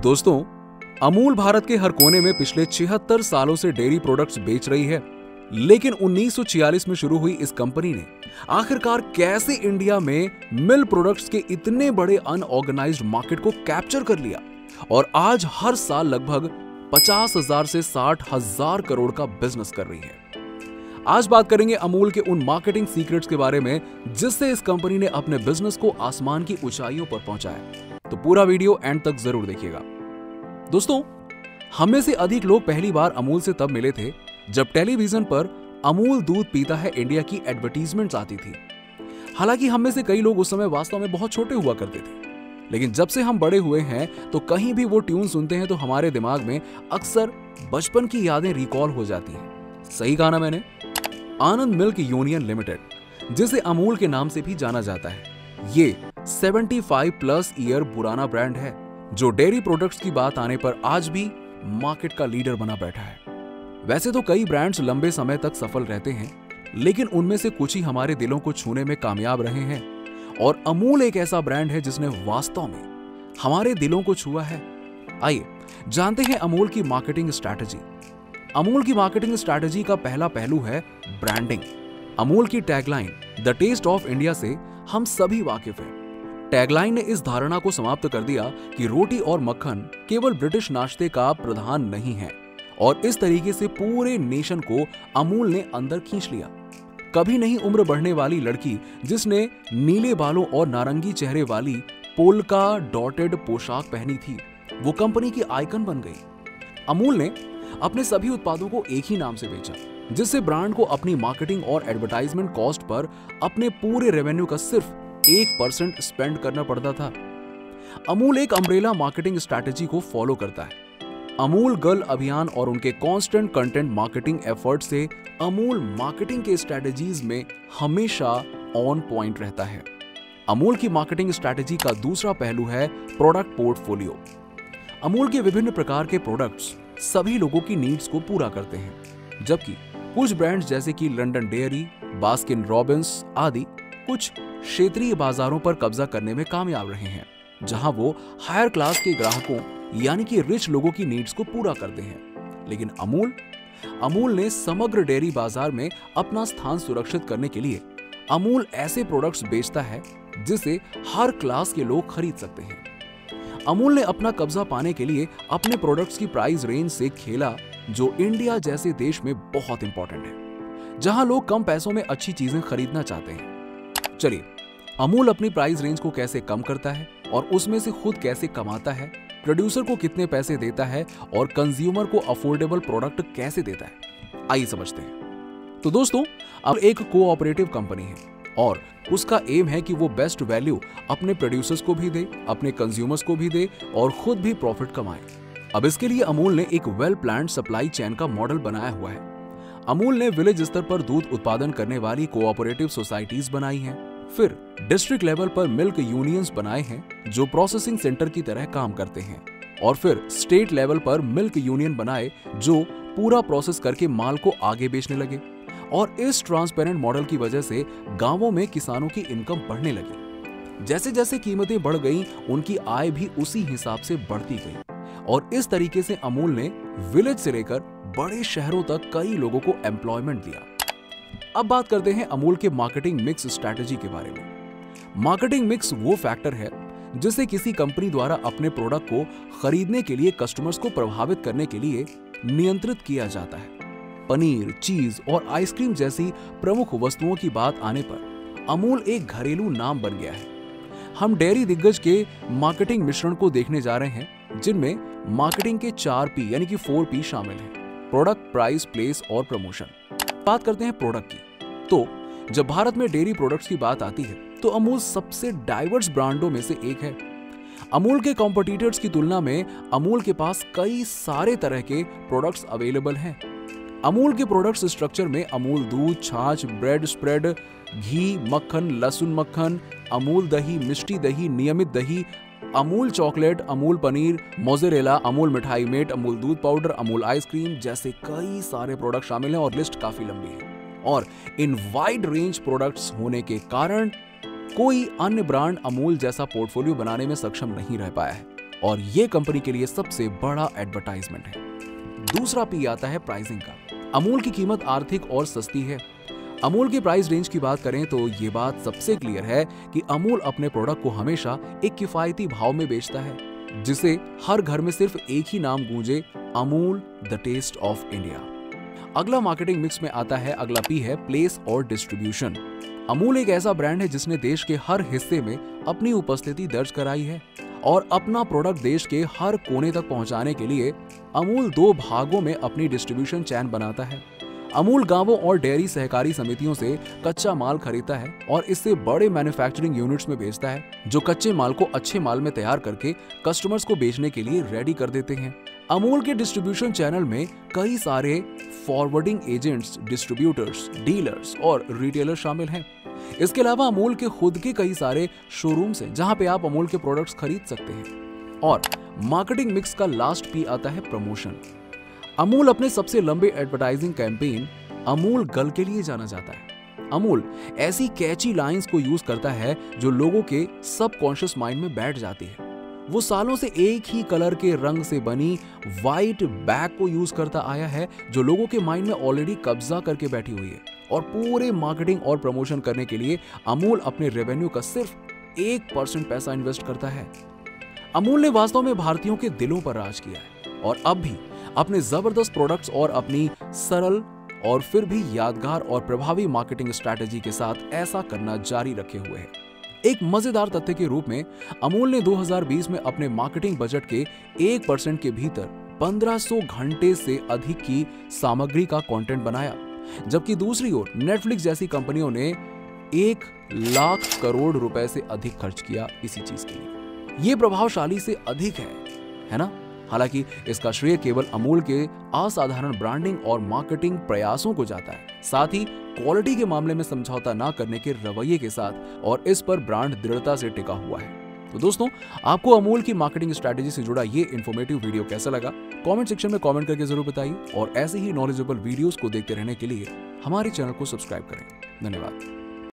दोस्तों, अमूल भारत के हर कोने में पिछले 76 सालों से डेयरी प्रोडक्ट्स बेच रही है। लेकिन 1946 में शुरू हुई इस कंपनी ने आखिरकार कैसे इंडिया में मिल्क प्रोडक्ट्स के इतने बड़े अनऑर्गेनाइज्ड मार्केट को कैप्चर कर लिया और आज हर साल लगभग 50,000 से 60,000 करोड़ का बिजनेस कर रही है। आज बात करेंगे अमूल के उन मार्केटिंग सीक्रेट्स के बारे में जिससे इस कंपनी ने अपने बिजनेस को आसमान की ऊंचाइयों पर पहुंचाया। तो पूरा वीडियो एंड तक जरूर देखिएगा। दोस्तों, हम में से अधिक लोग पहली बार अमूल से तब मिले थे जब टेलीविजन पर अमूल दूध पीता है इंडिया की एडवर्टीजमेंट्स आती थी। हालांकि हम में से कई लोग उस समय वास्तव में बहुत छोटे हुआ करते थे, लेकिन जब से हम बड़े हुए हैं तो कहीं भी वो ट्यून सुनते हैं तो हमारे दिमाग में अक्सर बचपन की यादें रिकॉल हो जाती हैं। सही कहा ना मैंने? आनंद मिल्क यूनियन लिमिटेड, जिसे अमूल के नाम से भी जाना जाता है, ये 75+ ईयर पुराना ब्रांड है जो डेयरी प्रोडक्ट्स की बात आने पर आज भी मार्केट का लीडर बना बैठा है। वैसे तो कई ब्रांड्स लंबे समय तक सफल रहते हैं, लेकिन उनमें से कुछ ही हमारे दिलों को छूने में कामयाब रहे हैं और अमूल एक ऐसा ब्रांड है जिसने वास्तव में हमारे दिलों को छुआ है। आइए जानते हैं अमूल की मार्केटिंग स्ट्रैटेजी। अमूल की मार्केटिंग स्ट्रैटेजी का पहला पहलू है ब्रांडिंग। अमूल की tagline the taste of India से हम सभी वाकिफ हैं। टैगलाइन ने इस धारणा को समाप्त कर दिया कि रोटी और मक्खन केवल ब्रिटिश नाश्ते का प्रधान नहीं है और इस तरीके से पूरे नेशन को अमूल ने अंदर खींच लिया। कभी नहीं उम्र बढ़ने वाली लड़की जिसने नीले बालों और नारंगी चेहरे वाली पोल्का डॉटेड पोशाक पहनी थी, वो कंपनी की आइकन बन गई। अमूल ने अपने सभी उत्पादों को एक ही नाम से बेचा, जिससे ब्रांड को अपनी मार्केटिंग और एडवर्टाइजमेंट कॉस्ट पर अपने पूरे रेवेन्यू का सिर्फ 1% स्पेंड करना पड़ता था। अमूल एक अम्ब्रेला मार्केटिंग स्ट्रैटेजी को फॉलो करता है। अमूल गर्ल अभियान और उनके कांस्टेंट कंटेंट मार्केटिंग एफर्ट से अमूल मार्केटिंग के स्ट्रैटेजीज में हमेशा ऑन पॉइंट रहता है। अमूल की मार्केटिंग स्ट्रैटेजी का दूसरा पहलू है प्रोडक्ट पोर्टफोलियो। अमूल के विभिन्न प्रकार के प्रोडक्ट्स सभी लोगों की नीड्स को पूरा करते हैं, जबकि कुछ ब्रांड्स जैसे कि लंदन डेयरी, बास्किन रॉबिन्स आदि कुछ क्षेत्रीय बाजारों पर कब्जा करने में कामयाब रहे हैं, जहां वो हायर क्लास के ग्राहकों यानी कि रिच लोगों की नीड्स को पूरा करते हैं। लेकिन अमूल ने समग्र डेयरी बाजार में अपना स्थान सुरक्षित करने के लिए अमूल ऐसे प्रोडक्ट्स बेचता है जिसे हर क्लास के लोग खरीद सकते हैं। अमूल ने अपना कब्जा पाने के लिए अपने प्रोडक्ट्स की प्राइस रेंज से खेला, जो इंडिया जैसे देश में बहुत इंपॉर्टेंट है, जहां लोग कम पैसों में अच्छी चीजें खरीदना चाहते हैं। चलिए, अमूल अपनी प्राइस रेंज को कैसे कम करता है और उसमें से खुद कैसे कमाता है, प्रोड्यूसर को कितने पैसे देता है और कंज्यूमर को अफोर्डेबल प्रोडक्ट कैसे देता है, आइए समझते हैं। तो दोस्तों, अब एक कोऑपरेटिव कंपनी है और उसका एम है कि वो बेस्ट वैल्यू अपने प्रोड्यूसर्स को भी दे, अपने कंज्यूमर्स को भी दे और खुद भी प्रॉफिट कमाए। अब इसके लिए अमूल ने एक वेल प्लान्ड सप्लाई चेन का मॉडल बनाया हुआ है। अमूल ने विलेज स्तर पर दूध उत्पादन करने वाली कोऑपरेटिव सोसाइटीज बनाई हैं, फिर डिस्ट्रिक्ट लेवल पर मिल्क यूनियंस बनाए हैं जो प्रोसेसिंग सेंटर की तरह काम करते हैं, और फिर स्टेट लेवल पर मिल्क यूनियन बनाए जो पूरा प्रोसेस करके माल को आगे बेचने लगे। और इस ट्रांसपेरेंट मॉडल की वजह से गांवों में किसानों की इनकम बढ़ने लगी। जैसे जैसे कीमतें बढ़ गईं, उनकी आय भी उसी हिसाब से बढ़ती गई और इस तरीके से अमूल ने विलेज से लेकर बड़े शहरों तक कई लोगों को एम्प्लॉयमेंट दिया। अब बात करते हैं अमूल के मार्केटिंग मिक्स स्ट्रैटेजी के बारे में। मार्केटिंग मिक्स वो फैक्टर है जिसे किसी कंपनी द्वारा अपने प्रोडक्ट को खरीदने के लिए कस्टमर्स को प्रभावित करने के लिए नियंत्रित किया जाता है। पनीर, चीज और आइसक्रीम जैसी प्रमुख वस्तुओं की बात आने पर अमूल एक घरेलू नाम बन गया है। हम डेयरी दिग्गज के मार्केटिंग मिश्रण को देखने जा रहे हैं, जिनमें मार्केटिंग के 4P यानी कि 4P शामिल हैं: प्रोडक्ट, प्राइस, प्लेस और प्रमोशन। बात करते हैं प्रोडक्ट की, तो जब भारत में डेयरी प्रोडक्ट्स की बात आती है तो अमूल सबसे डाइवर्स ब्रांडों में से एक है। अमूल के कॉम्पिटिटर्स की तुलना में अमूल के पास कई सारे तरह के प्रोडक्ट्स अवेलेबल हैं। अमूल के प्रोडक्ट्स स्ट्रक्चर में अमूल दूध, छाछ, ब्रेड स्प्रेड, घी, मक्खन, लहसुन मक्खन, अमूल दही, मिष्टी दही, नियमित दही, अमूल चॉकलेट, अमूल पनीर, मोज़रेला, अमूल मिठाई मेट, अमूल दूध पाउडर, अमूल आइसक्रीम जैसे कई सारे प्रोडक्ट शामिल हैं और लिस्ट काफी लंबी है। और इन वाइड रेंज प्रोडक्ट्स होने के कारण कोई अन्य ब्रांड अमूल जैसा पोर्टफोलियो बनाने में सक्षम नहीं रह पाया है। और ये कंपनी के लिए सबसे बड़ा एडवर्टाइजमेंट है। दूसरा पी आता है प्राइसिंग का। अमूल की कीमत आर्थिक और सस्ती है। अमूल की प्राइस रेंज की बात करें तो ये बात सबसे क्लियर है कि अमूल अपने प्रोडक्ट को हमेशा एक किफायती भाव में बेचता है, जिससे हर घर में सिर्फ एक ही नाम गूंजे, Amul the taste of India. अगला मार्केटिंग मिक्स में आता है, अगला पी है प्लेस और डिस्ट्रीब्यूशन। अमूल एक ऐसा ब्रांड है जिसने देश के हर हिस्से में अपनी उपस्थिति दर्ज कराई है और अपना प्रोडक्ट देश के हर कोने तक पहुंचाने के लिए अमूल 2 भागों में अपनी डिस्ट्रीब्यूशन चैन बनाता है। अमूल गांवों और डेयरी सहकारी समितियों से कच्चा माल खरीदता है और इससे बड़े मैन्युफैक्चरिंग यूनिट्स में भेजता है, जो कच्चे माल को अच्छे माल में तैयार करके कस्टमर्स को बेचने के लिए रेडी कर देते हैं। अमूल के डिस्ट्रीब्यूशन चैनल में कई सारे फॉरवर्डिंग एजेंट्स, डिस्ट्रीब्यूटर्स, डीलर्स और रिटेलर शामिल हैं। इसके अलावा अमूल के खुद के कई सारे शोरूम्स हैं जहां पे आप अमूल के प्रोडक्ट्स खरीद सकते हैं। और मार्केटिंग मिक्स का लास्ट पी आता है प्रमोशन। अमूल अपने सबसे लंबे एडवर्टाइजिंग कैंपेन अमूल गल के लिए जाना जाता है। अमूल ऐसी कैची लाइंस को यूज करता है जो लोगों के सबकॉन्शियस माइंड में बैठ जाती है। वो सालों से एक ही कलर के रंग से बनी व्हाइट बैग को यूज करता आया है, जो लोगों के माइंड में ऑलरेडी कब्जा करके बैठी हुई है। और पूरे मार्केटिंग और प्रमोशन करने के लिए अमूल अपने रेवेन्यू का सिर्फ 1% पैसा इन्वेस्ट करता है। अमूल ने वास्तव में भारतीयों के दिलों पर राज किया है और अब भी अपने जबरदस्त प्रोडक्ट्स और अपनी सरल और फिर भी यादगार और प्रभावी मार्केटिंग स्ट्रैटेजी के साथ ऐसा करना जारी रखे हुए है। एक मजेदार तथ्य के रूप में अमूल ने 2020 में अपने मार्केटिंग बजट के 1% के भीतर 1500 घंटे से अधिक की सामग्री का कंटेंट बनाया, जबकि दूसरी ओर नेटफ्लिक्स जैसी कंपनियों ने 1 लाख करोड़ रुपए से अधिक खर्च किया इसी चीज के लिए। ये प्रभावशाली से अधिक है ना? हालांकि इसका श्रेय केवल अमूल के असाधारण ब्रांडिंग और मार्केटिंग प्रयासों को जाता है, साथ ही क्वालिटी के मामले में समझौता ना करने के रवैये के साथ, और इस पर ब्रांड दृढ़ता से टिका हुआ है। तो दोस्तों, आपको अमूल की मार्केटिंग स्ट्रैटेजी से जुड़ा ये इन्फॉर्मेटिव वीडियो कैसा लगा? कमेंट सेक्शन में कमेंट करके जरूर बताइए और ऐसे ही नॉलेजेबल वीडियोस को देखते रहने के लिए हमारे चैनल को सब्सक्राइब करें। धन्यवाद।